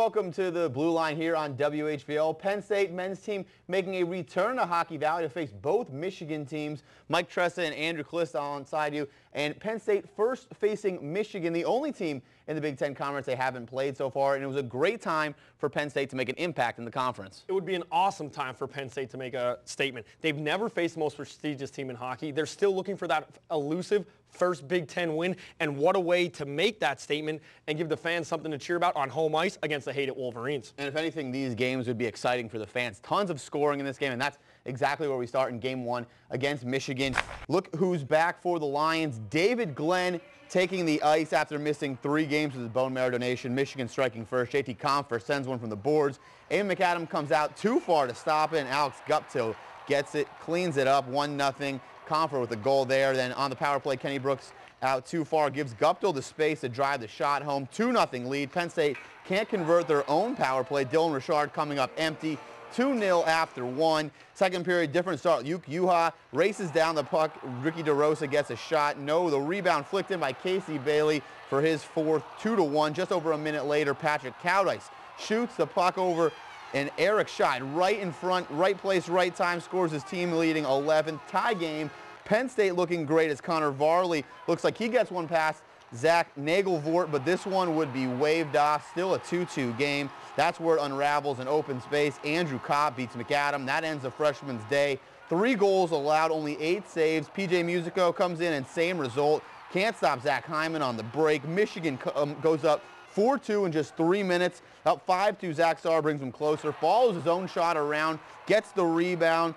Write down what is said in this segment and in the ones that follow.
welcome to the Blue Line here on WHVL. Penn State men's team making a return to Hockey Valley to face both Michigan teams. Mike Tressa and Andrew Kalista alongside you. And Penn State first facing Michigan, the only team in the Big Ten Conference they haven't played so far. And it was a great time for Penn State to make an impact in the conference. It would be an awesome time for Penn State to make a statement. They've never faced the most prestigious team in hockey. They're still looking for that elusive first Big Ten win, and what a way to make that statement and give the fans something to cheer about on home ice against the hated Wolverines. And if anything, these games would be exciting for the fans. Tons of scoring in this game, and that's exactly where we start in Game 1 against Michigan. Look who's back for the Lions. David Glenn taking the ice after missing 3 games with his bone marrow donation. Michigan striking first. JT Compher sends one from the boards. Eamon McAdam comes out too far to stop it, and Alex Guptill gets it, cleans it up, 1-0. Compher with a goal there. Then on the power play, Kenny Brooks out too far, gives Guptill the space to drive the shot home. 2-0 lead. Penn State can't convert their own power play. Dylan Richard coming up empty. 2-0 after 1. Second period, different start. Yuke Yuha races down the puck. Ricky DeRosa gets a shot. No, the rebound flicked in by Casey Bailey for his fourth. 2-1. Just over a minute later, Patrick Cowdice shoots the puck over, and Eric Scheid right in front, right place, right time, scores his team leading 11. Tie game. Penn State looking great as Connor Varley looks like he gets one past Zach Nagelvort, but this one would be waved off. Still a 2-2 game. That's where it unravels in open space. Andrew Cobb beats McAdam. That ends the freshman's day. 3 goals allowed, only 8 saves. PJ Musico comes in and same result. Can't stop Zach Hyman on the break. Michigan goes up 4-2 in just 3 minutes. Up 5-2, Zach Starr brings him closer. Follows his own shot around, gets the rebound,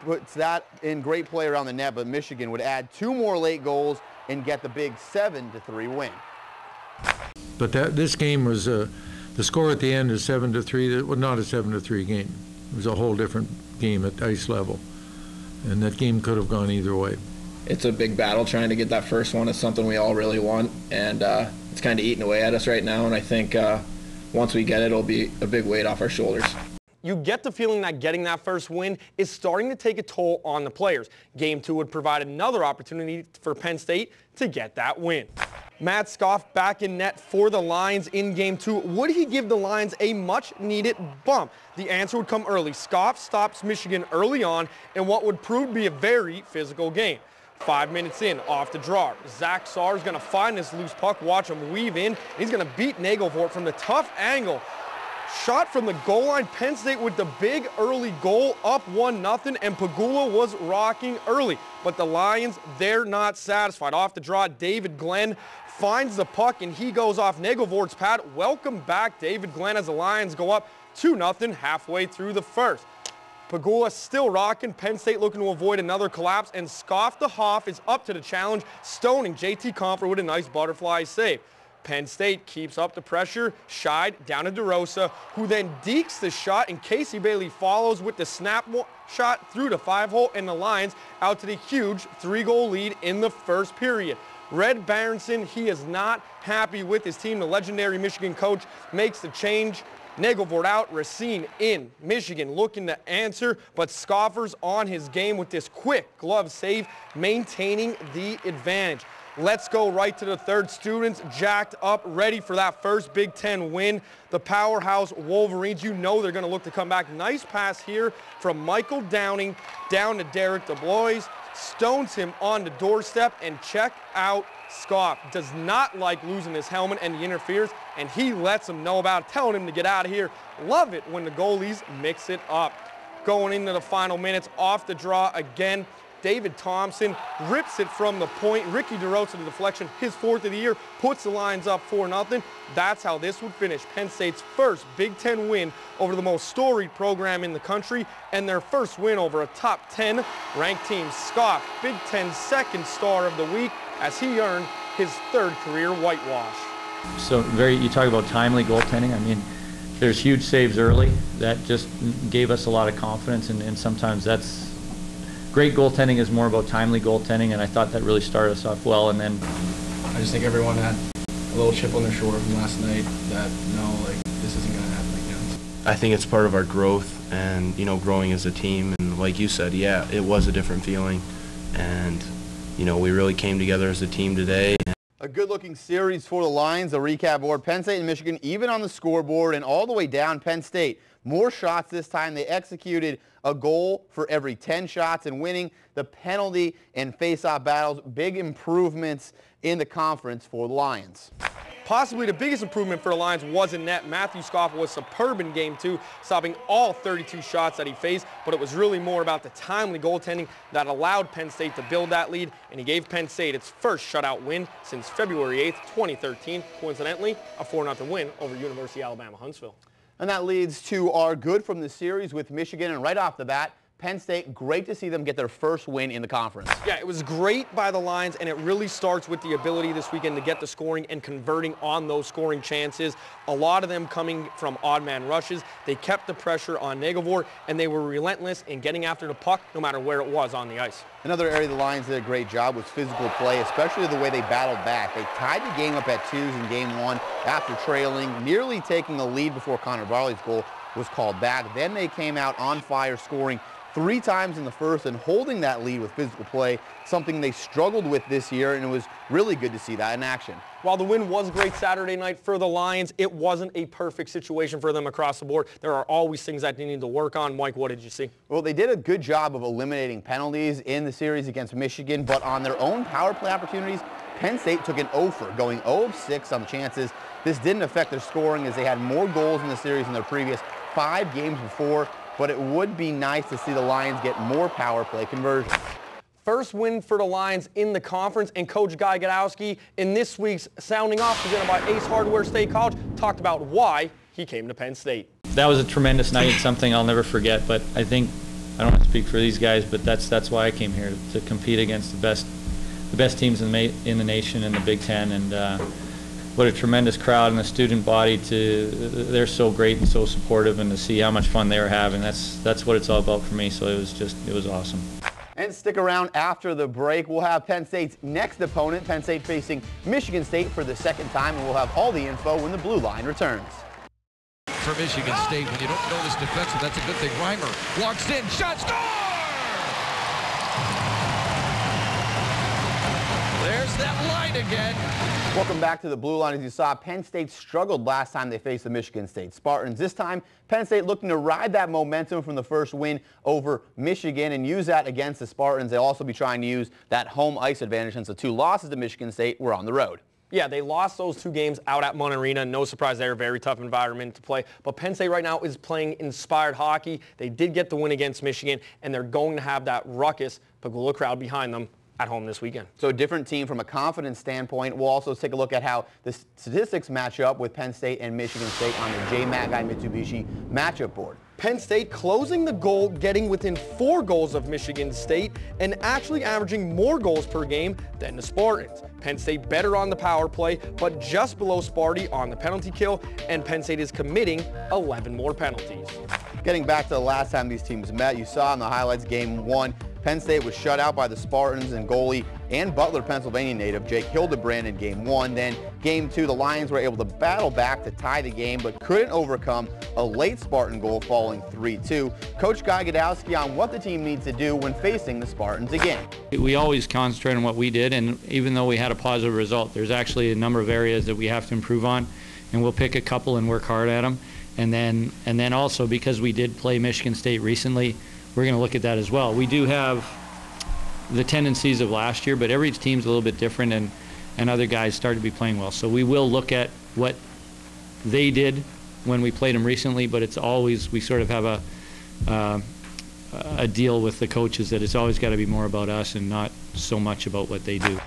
puts that in, great play around the net, but Michigan would add 2 more late goals and get the big 7-3 win. But this game was, the score at the end is 7-3. It was not a 7-3 game. It was a whole different game at ice level. And that game could have gone either way. It's a big battle trying to get that first one. It's something we all really want, and it's kind of eating away at us right now, and I think once we get it, it'll be a big weight off our shoulders. You get the feeling that getting that first win is starting to take a toll on the players. Game 2 would provide another opportunity for Penn State to get that win. Matt Scoff back in net for the Lions in Game 2. Would he give the Lions a much-needed bump? The answer would come early. Scoff stops Michigan early on in what would prove to be a very physical game. 5 minutes in, off the draw. Zach Starr is going to find this loose puck, watch him weave in. He's going to beat Nagelvort from the tough angle. Shot from the goal line. Penn State with the big early goal, up 1-0, and Pegula was rocking early. But the Lions, they're not satisfied. Off the draw, David Glenn finds the puck, and he goes off Nagelvort's pad. Welcome back, David Glenn, as the Lions go up 2-0 halfway through the first. Pegula still rocking. Penn State looking to avoid another collapse, and Scoff the Hoff is up to the challenge, stoning JT Compher with a nice butterfly save. Penn State keeps up the pressure. Scheid down to DeRosa, who then dekes the shot, and Casey Bailey follows with the snap shot through the 5-hole, and the Lions out to the huge 3-goal lead in the first period. Red Berenson, he is not happy with his team. The legendary Michigan coach makes the change. Nagelvort out, Racine in. Michigan looking to answer, but Scoffer's on his game with this quick glove save, maintaining the advantage. Let's go right to the third. Students jacked up, ready for that first Big Ten win. The powerhouse Wolverines, you know they're going to look to come back. Nice pass here from Michael Downing down to Derek DeBlois. Stones him on the doorstep, and check out Scoff. Does not like losing his helmet, and he interferes, and he lets him know about it, telling him to get out of here. Love it when the goalies mix it up. Going into the final minutes, off the draw again. David Thompson rips it from the point. Ricky DeRosa, the deflection, his 4th of the year, puts the Lions up 4-0. That's how this would finish. Penn State's first Big Ten win over the most storied program in the country, and their first win over a top 10 ranked team. Scoff, Big Ten's 2nd star of the week, as he earned his 3rd career whitewash. So you talk about timely goaltending. I mean, there's huge saves early that just gave us a lot of confidence, and sometimes that's great. Goaltending is more about timely goaltending, and I thought that really started us off well. And then I just think everyone had a little chip on their shoulder from last night that, no, like, this isn't going to happen again. I think it's part of our growth and, you know, growing as a team. And like you said, yeah, it was a different feeling. And, you know, we really came together as a team today. A good-looking series for the Lions. The recap board, Penn State and Michigan even on the scoreboard, and all the way down Penn State. More shots this time. They executed a goal for every 10 shots and winning the penalty and face-off battles. Big improvements in the conference for the Lions. Possibly the biggest improvement for the Lions was in net. Matthew Scoff was superb in Game 2, stopping all 32 shots that he faced, but it was really more about the timely goaltending that allowed Penn State to build that lead, and he gave Penn State its first shutout win since February 8th, 2013. Coincidentally, a 4-0 win over University of Alabama Huntsville. And that leads to our good from the series with Michigan, and right off the bat, Penn State, great to see them get their first win in the conference. Yeah, it was great by the Lions, and it really starts with the ability this weekend to get the scoring and converting on those scoring chances. A lot of them coming from odd man rushes. They kept the pressure on Negavor, and they were relentless in getting after the puck no matter where it was on the ice. Another area the Lions did a great job was physical play, especially the way they battled back. They tied the game up at 2s in Game 1 after trailing, nearly taking the lead before Connor Varley's goal was called back. Then they came out on fire, scoring 3 times in the first and holding that lead with physical play, something they struggled with this year, and it was really good to see that in action. While the win was great Saturday night for the Lions, it wasn't a perfect situation for them across the board. There are always things that they need to work on. Mike, what did you see? Well, they did a good job of eliminating penalties in the series against Michigan, but on their own power play opportunities, Penn State took an 0 going 0 of 6 on the chances. This didn't affect their scoring as they had more goals in the series than their previous 5 games before, but it would be nice to see the Lions get more power play conversions. First win for the Lions in the conference, and Coach Guy Gadowski in this week's Sounding Off presented by Ace Hardware State College talked about why he came to Penn State. That was a tremendous night, something I'll never forget, but I think, I don't want to speak for these guys, but that's why I came here, to compete against the best teams in the nation in the Big Ten, and what a tremendous crowd and the student body. They're so great and so supportive, and to see how much fun they were having, that's what it's all about for me. So it was awesome. And stick around after the break. We'll have Penn State's next opponent, Penn State facing Michigan State for the second time, and we'll have all the info when the Blue Line returns. For Michigan State, when you don't know this defensive, that's a good thing. Reimer walks in, shot, score! There's that line again. Welcome back to the Blue Line. As you saw, Penn State struggled last time they faced the Michigan State Spartans. This time, Penn State looking to ride that momentum from the first win over Michigan and use that against the Spartans. They'll also be trying to use that home ice advantage since the 2 losses to Michigan State were on the road. Yeah, they lost those 2 games out at Munn Arena. No surprise there, very tough environment to play. But Penn State right now is playing inspired hockey. They did get the win against Michigan, and they're going to have that ruckus Pegula crowd behind them at home this weekend. So a different team from a confidence standpoint. We'll also take a look at how the statistics match up with Penn State and Michigan State on the J-Magai Mitsubishi matchup board. Penn State closing the goal, getting within 4 goals of Michigan State, and actually averaging more goals per game than the Spartans. Penn State better on the power play, but just below Sparty on the penalty kill, and Penn State is committing 11 more penalties. Getting back to the last time these teams met, you saw in the highlights Game 1, Penn State was shut out by the Spartans, and goalie and Butler, Pennsylvania native Jake Hildebrand in Game 1. Then Game 2, the Lions were able to battle back to tie the game, but couldn't overcome a late Spartan goal falling 3-2. Coach Guy Gadowski on what the team needs to do when facing the Spartans again. We always concentrate on what we did, and even though we had a positive result, there's actually a number of areas that we have to improve on, and we'll pick a couple and work hard at them. And then also, because we did play Michigan State recently, we're going to look at that as well. We do have the tendencies of last year, but every team's a little bit different, and other guys started to be playing well. So we will look at what they did when we played them recently, but it's always, we sort of have a deal with the coaches that it's always got to be more about us and not so much about what they do.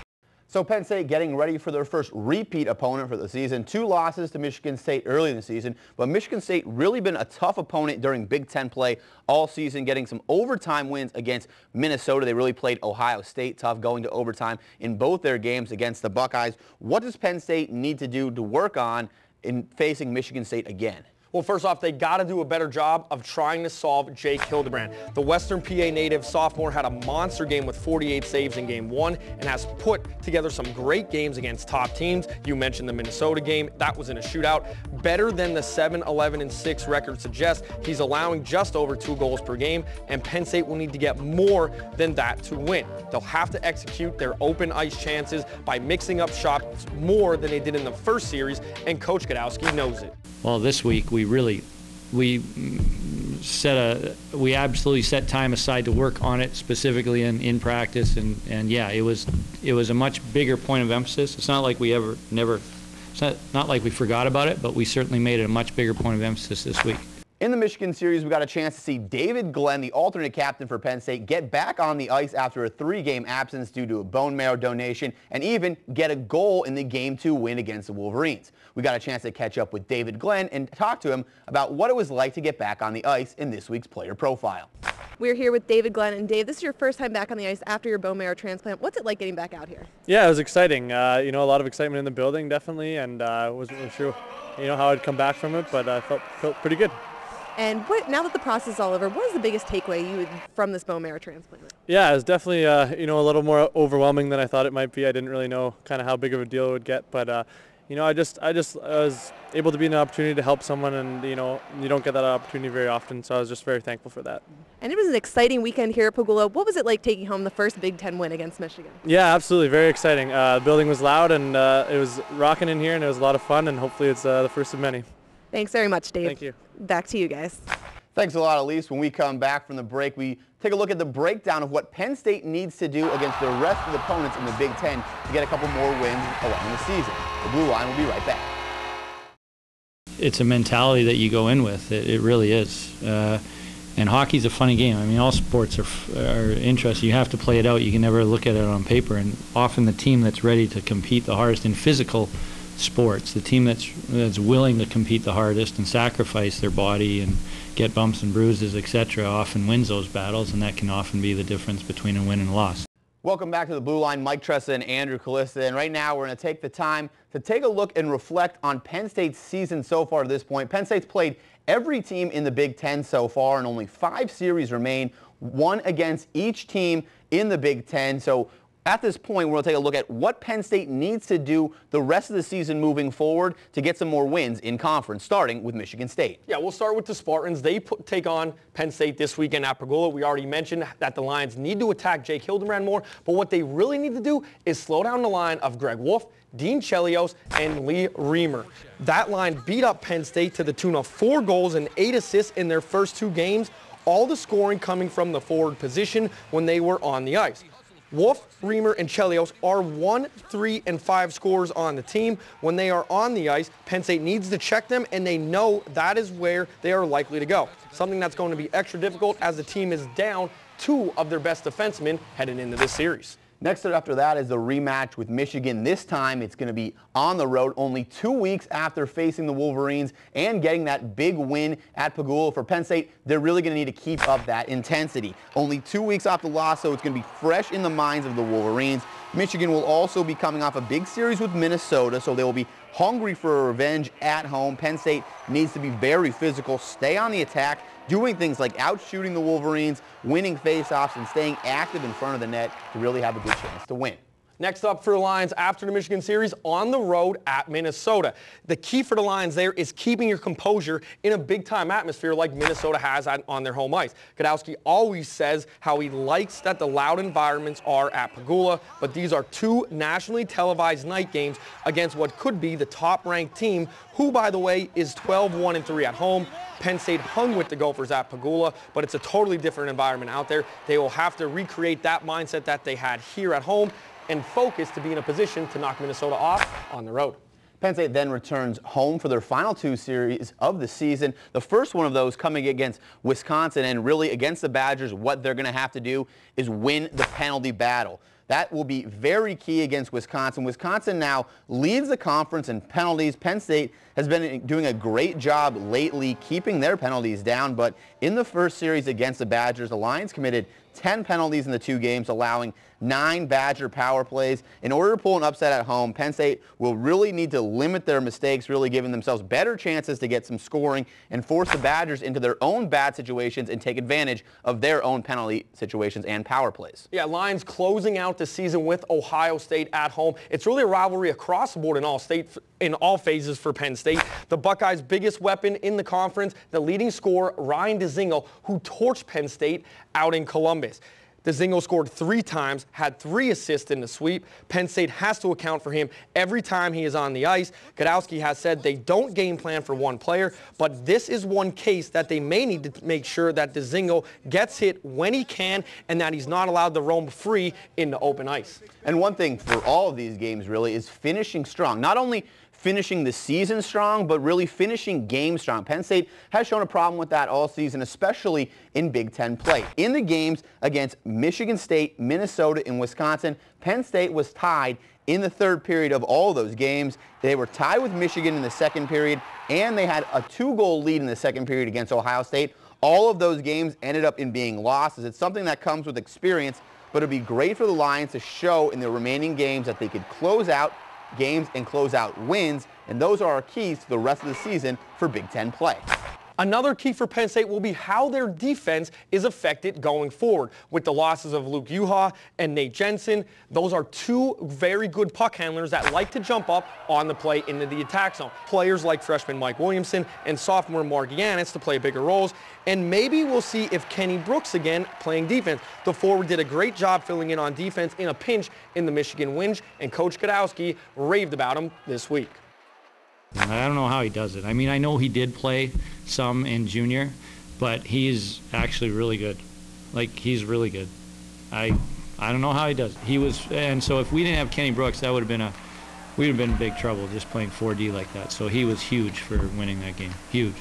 So Penn State getting ready for their first repeat opponent for the season. 2 losses to Michigan State early in the season, but Michigan State really been a tough opponent during Big Ten play all season, getting some overtime wins against Minnesota. They really played Ohio State tough, going to overtime in both their games against the Buckeyes. What does Penn State need to do to work on in facing Michigan State again? Well, first off, they got to do a better job of trying to solve Jake Hildebrand. The Western PA native sophomore had a monster game with 48 saves in Game 1 and has put together some great games against top teams. You mentioned the Minnesota game. That was in a shootout. Better than the 7-11-6 record suggests. He's allowing just over 2 goals per game, and Penn State will need to get more than that to win. They'll have to execute their open ice chances by mixing up shots more than they did in the first series, and Coach Gadowski knows it. Well, this week we absolutely set time aside to work on it specifically in practice, and yeah, it was a much bigger point of emphasis. It's not like we not like we forgot about it, but we certainly made it a much bigger point of emphasis this week. In the Michigan series, we got a chance to see David Glenn, the alternate captain for Penn State, get back on the ice after a 3-game absence due to a bone marrow donation and even get a goal in the Game 2 win against the Wolverines. We got a chance to catch up with David Glenn and talk to him about what it was like to get back on the ice in this week's player profile. We're here with David Glenn, and Dave, this is your first time back on the ice after your bone marrow transplant. What's it like getting back out here? Yeah, it was exciting. A lot of excitement in the building, definitely, and I wasn't really sure, how I'd come back from it, but I felt pretty good. And now that the process is all over, what is the biggest takeaway from this bone marrow transplant? Yeah, it was definitely a little more overwhelming than I thought it might be. I didn't really know kind of how big of a deal it would get, but I was able to be an opportunity to help someone, and you don't get that opportunity very often, so I was just very thankful for that. And it was an exciting weekend here at Pegula. What was it like taking home the first Big Ten win against Michigan? Yeah, absolutely, very exciting. The building was loud, and it was rocking in here, and it was a lot of fun, and hopefully it's the first of many. Thanks very much, Dave. Thank you. Back to you guys. Thanks a lot, Elise. When we come back from the break, we take a look at the breakdown of what Penn State needs to do against the rest of the opponents in the Big Ten to get a couple more wins along the season. The Blue Line will be right back. It's a mentality that you go in with. It really is. And hockey's a funny game. I mean, all sports are interesting. You have to play it out. You can never look at it on paper. And often the team that's ready to compete the hardest in physical sports, the team that's willing to compete the hardest and sacrifice their body and get bumps and bruises, etc., often wins those battles, and that can often be the difference between a win and a loss. Welcome back to the Blue Line. Mike Tressa and Andrew Kalista, and right now we're going to take the time to take a look and reflect on Penn State's season so far to this point. Penn State's played every team in the Big Ten so far, and only 5 series remain, 1 against each team in the Big Ten. So at this point, we're going to take a look at what Penn State needs to do the rest of the season moving forward to get some more wins in conference, starting with Michigan State. Yeah, we'll start with the Spartans. They take on Penn State this weekend at Pegula. We already mentioned that the Lions need to attack Jake Hildebrand more, but what they really need to do is slow down the line of Greg Wolf, Dean Chelios, and Lee Reamer. That line beat up Penn State to the tune of 4 goals and 8 assists in their first 2 games, all the scoring coming from the forward position when they were on the ice. Wolf, Reamer, and Chelios are 1, 3, and 5 scorers on the team. When they are on the ice, Penn State needs to check them, and they know that is where they are likely to go. Something that's going to be extra difficult as the team is down 2 of their best defensemen heading into this series. Next after that is the rematch with Michigan. This time it's going to be on the road only 2 weeks after facing the Wolverines and getting that big win at Pegula. For Penn State, they're really going to need to keep up that intensity. Only 2 weeks off the loss, so it's going to be fresh in the minds of the Wolverines. Michigan will also be coming off a big series with Minnesota, so they will be hungry for revenge at home. Penn State needs to be very physical, stay on the attack, doing things like out-shooting the Wolverines, winning face-offs, and staying active in front of the net to really have a good chance to win. Next up for the Lions after the Michigan series, on the road at Minnesota. The key for the Lions there is keeping your composure in a big-time atmosphere like Minnesota has on their home ice. Gadowski always says how he likes that the loud environments are at Pegula, but these are 2 nationally televised night games against what could be the top-ranked team, who, by the way, is 12-1-3 at home. Penn State hung with the Gophers at Pegula, but it's a totally different environment out there. They will have to recreate that mindset that they had here at home and focus to be in a position to knock Minnesota off on the road. Penn State then returns home for their final 2 series of the season. The first one of those coming against Wisconsin, and really against the Badgers, what they're going to have to do is win the penalty battle. That will be very key against Wisconsin. Wisconsin now leads the conference in penalties. Penn State has been doing a great job lately keeping their penalties down, but in the first series against the Badgers, the Lions committed 10 penalties in the 2 games, allowing 9 Badger power plays. In order to pull an upset at home, Penn State will really need to limit their mistakes, really giving themselves better chances to get some scoring and force the Badgers into their own bad situations and take advantage of their own penalty situations and power plays. Yeah, Lions closing out the season with Ohio State at home. It's really a rivalry across the board in all phases for Penn State. The Buckeyes' biggest weapon in the conference, the leading scorer, Ryan Dzingel, who torched Penn State out in Columbus. Dzingel scored 3 times, had 3 assists in the sweep. Penn State has to account for him every time he is on the ice. Gadowski has said they don't game plan for one player, but this is one case that they may need to make sure that Dzingel gets hit when he can and that he's not allowed to roam free in the open ice. And one thing for all of these games really is finishing strong. Not only finishing the season strong, but really finishing games strong. Penn State has shown a problem with that all season, especially in Big Ten play. In the games against Michigan State, Minnesota, and Wisconsin, Penn State was tied in the 3rd period of all of those games. They were tied with Michigan in the 2nd period, and they had a 2-goal lead in the 2nd period against Ohio State. All of those games ended up in being losses. It's something that comes with experience, but it'd be great for the Lions to show in the remaining games that they could close out games and close out wins, and those are our keys to the rest of the season for Big Ten play. Another key for Penn State will be how their defense is affected going forward. With the losses of Luke Uha and Nate Jensen, those are 2 very good puck handlers that like to jump up on the play into the attack zone. Players like freshman Mike Williamson and sophomore Mark Yanis to play bigger roles, and maybe we'll see if Kenny Brooks again playing defense. The forward did a great job filling in on defense in a pinch in the Michigan Winch, and Coach Gadowski raved about him this week. I don't know how he does it. I mean, I know he did play some in junior, but he's actually really good. Like, he's really good. I don't know how he does it. And so if we didn't have Kenny Brooks, that would have been we'd have been in big trouble just playing 4D like that. So he was huge for winning that game. Huge.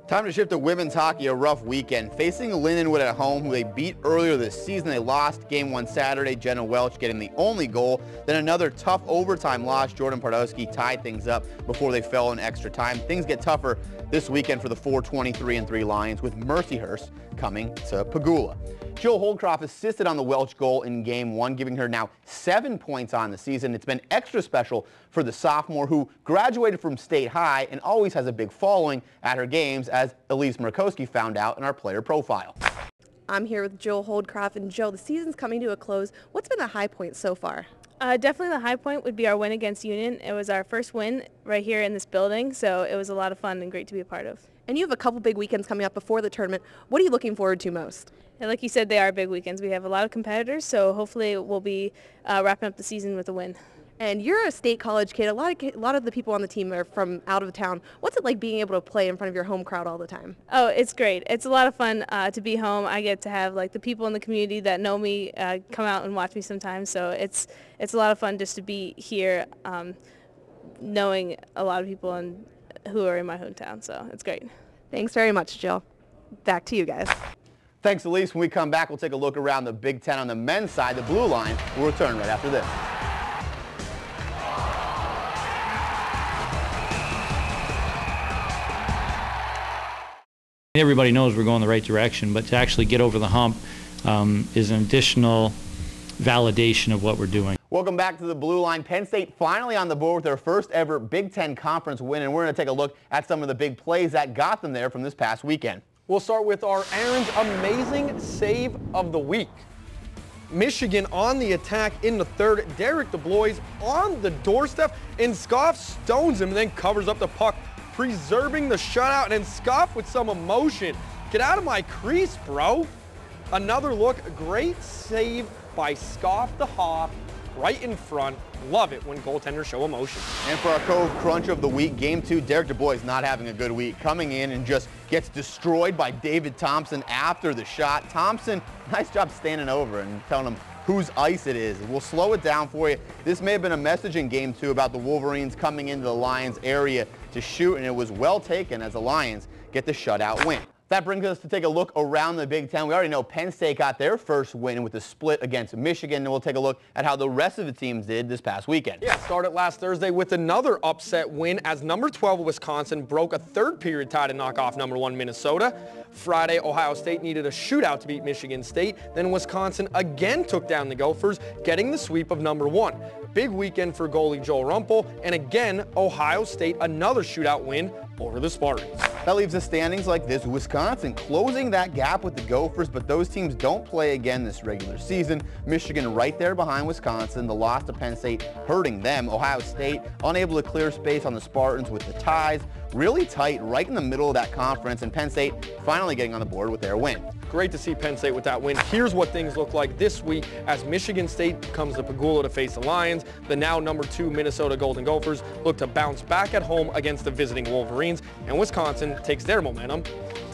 Time to shift to women's hockey, a rough weekend. Facing Lindenwood at home, who they beat earlier this season. They lost Game 1 Saturday, Jenna Welch getting the only goal. Then another tough overtime loss. Jordan Pardowski tied things up before they fell in extra time. Things get tougher this weekend for the 4-23-3 Lions, with Mercyhurst coming to Pegula. Jill Holdcroft assisted on the Welch goal in Game 1, giving her now 7 points on the season. It's been extra special for the sophomore, who graduated from State High and always has a big following at her games, as Elise Murkowski found out in our player profile. I'm here with Jill Holdcroft, and Jill, the season's coming to a close. What's been the high point so far? Definitely the high point would be our win against Union. It was our first win right here in this building, so it was a lot of fun and great to be a part of. And you have a couple big weekends coming up before the tournament. What are you looking forward to most? And like you said, they are big weekends. We have a lot of competitors, so hopefully we'll be wrapping up the season with a win. And you're a state college kid. A lot of the people on the team are from out of town. What's it like being able to play in front of your home crowd all the time? Oh, it's great. It's a lot of fun to be home. I get to have like the people in the community that know me come out and watch me sometimes. So it's a lot of fun just to be here, knowing a lot of people who are in my hometown. So it's great. Thanks very much, Jill. Back to you guys. Thanks, Elise. When we come back, we'll take a look around the Big Ten on the men's side. The Blue Line will return right after this. Everybody knows we're going the right direction, but to actually get over the hump is an additional validation of what we're doing. Welcome back to the Blue Line. Penn State finally on the board with their first ever Big Ten Conference win, and we're going to take a look at some of the big plays that got them there from this past weekend. We'll start with our Aaron's amazing save of the week. Michigan on the attack in the 3rd. Derek DeBlois on the doorstep, and Scoff stones him and then covers up the puck, preserving the shutout. And then Scoff with some emotion. Get out of my crease, bro. Another look. Great save by Scoff the Hawk right in front. Love it when goaltenders show emotion. And for our Cove Crunch of the week, Game 2, Derek DeBlois not having a good week. Coming in and just gets destroyed by David Thompson after the shot. Thompson, nice job standing over and telling him whose ice it is. We'll slow it down for you. This may have been a message in Game 2 about the Wolverines coming into the Lions area to shoot, and it was well taken as the Lions get the shutout win. That brings us to take a look around the Big Ten. We already know Penn State got their first win with a split against Michigan, and we'll take a look at how the rest of the teams did this past weekend. Yeah, started last Thursday with another upset win as number 12 Wisconsin broke a third-period tie to knock off number 1 Minnesota. Friday, Ohio State needed a shootout to beat Michigan State. Then Wisconsin again took down the Gophers, getting the sweep of number 1. Big weekend for goalie Joel Rumpel, and again, Ohio State another shootout win over the Spartans. That leaves the standings like this. Wisconsin closing that gap with the Gophers, but those teams don't play again this regular season. Michigan right there behind Wisconsin. The loss to Penn State hurting them. Ohio State unable to clear space on the Spartans with the ties. Really tight right in the middle of that conference, and Penn State finally getting on the board with their win. Great to see Penn State with that win. Here's what things look like this week as Michigan State comes to Pegula to face the Lions. The now number 2 Minnesota Golden Gophers look to bounce back at home against the visiting Wolverines, and Wisconsin takes their momentum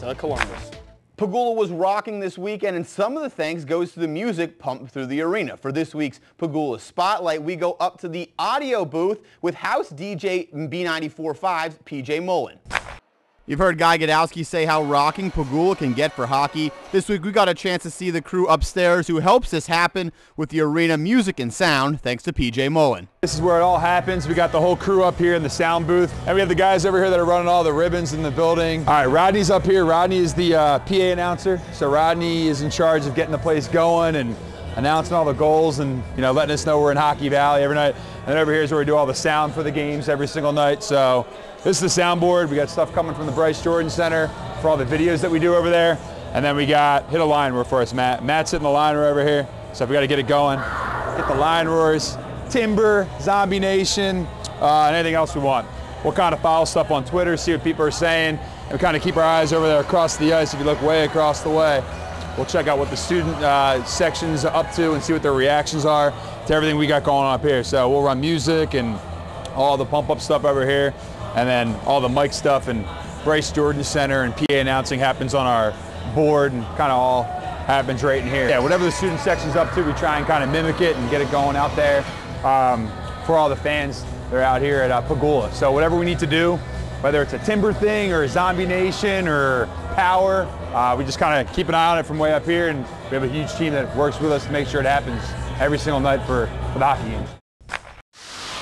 to Columbus. Pegula was rocking this weekend, and some of the thanks goes to the music pumped through the arena. For this week's Pegula Spotlight, we go up to the audio booth with house DJ B94.5's PJ Mullen. You've heard Guy Godowski say how rocking Pegula can get for hockey. This week we got a chance to see the crew upstairs who helps this happen with the arena music and sound, thanks to PJ Mullen. This is where it all happens. We got the whole crew up here in the sound booth, and we have the guys over here that are running all the ribbons in the building. All right, Rodney's up here. Rodney is the PA announcer. So Rodney is in charge of getting the place going and announcing all the goals and, you know, letting us know we're in Hockey Valley every night. And then over here is where we do all the sound for the games every single night. So this is the soundboard. We got stuff coming from the Bryce Jordan Center for all the videos that we do over there. And then we got hit a line roar for us, Matt. Matt's hitting the line roar over here. So we got to get it going. Get the line roars, Timber, Zombie Nation, and anything else we want. We'll kind of follow stuff on Twitter, see what people are saying, and we kind of keep our eyes over there across the ice. If you look way across the way, we'll check out what the student section's up to and see what their reactions are to everything we got going on up here. So we'll run music and all the pump-up stuff over here, and then all the mic stuff and Bryce Jordan Center and PA announcing happens on our board, and kind of all happens right in here. Yeah, whatever the student section's up to, we try and kind of mimic it and get it going out there for all the fans that are out here at Pegula. So whatever we need to do, whether it's a Timber thing or a Zombie Nation or Power, we just kind of keep an eye on it from way up here, and we have a huge team that works with us to make sure it happens every single night for the hockey games.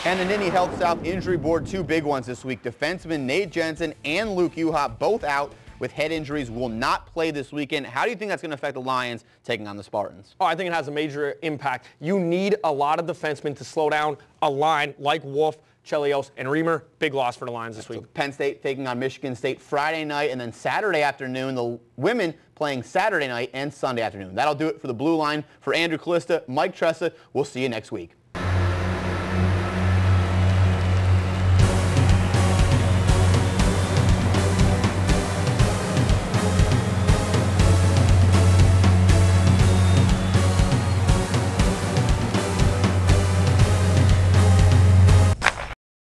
And the Nittany Health South injury board, 2 big ones this week. Defenseman Nate Jensen and Luke Uhop both out with head injuries, will not play this weekend. How do you think that's going to affect the Lions taking on the Spartans? Oh, I think it has a major impact. You need a lot of defensemen to slow down a line like Wolf, Chelios, and Reamer. Big loss for the Lions this week. So Penn State taking on Michigan State Friday night, and then Saturday afternoon, the women playing Saturday night and Sunday afternoon. That'll do it for the Blue Line. For Andrew Kalista, Mike Tressa, we'll see you next week.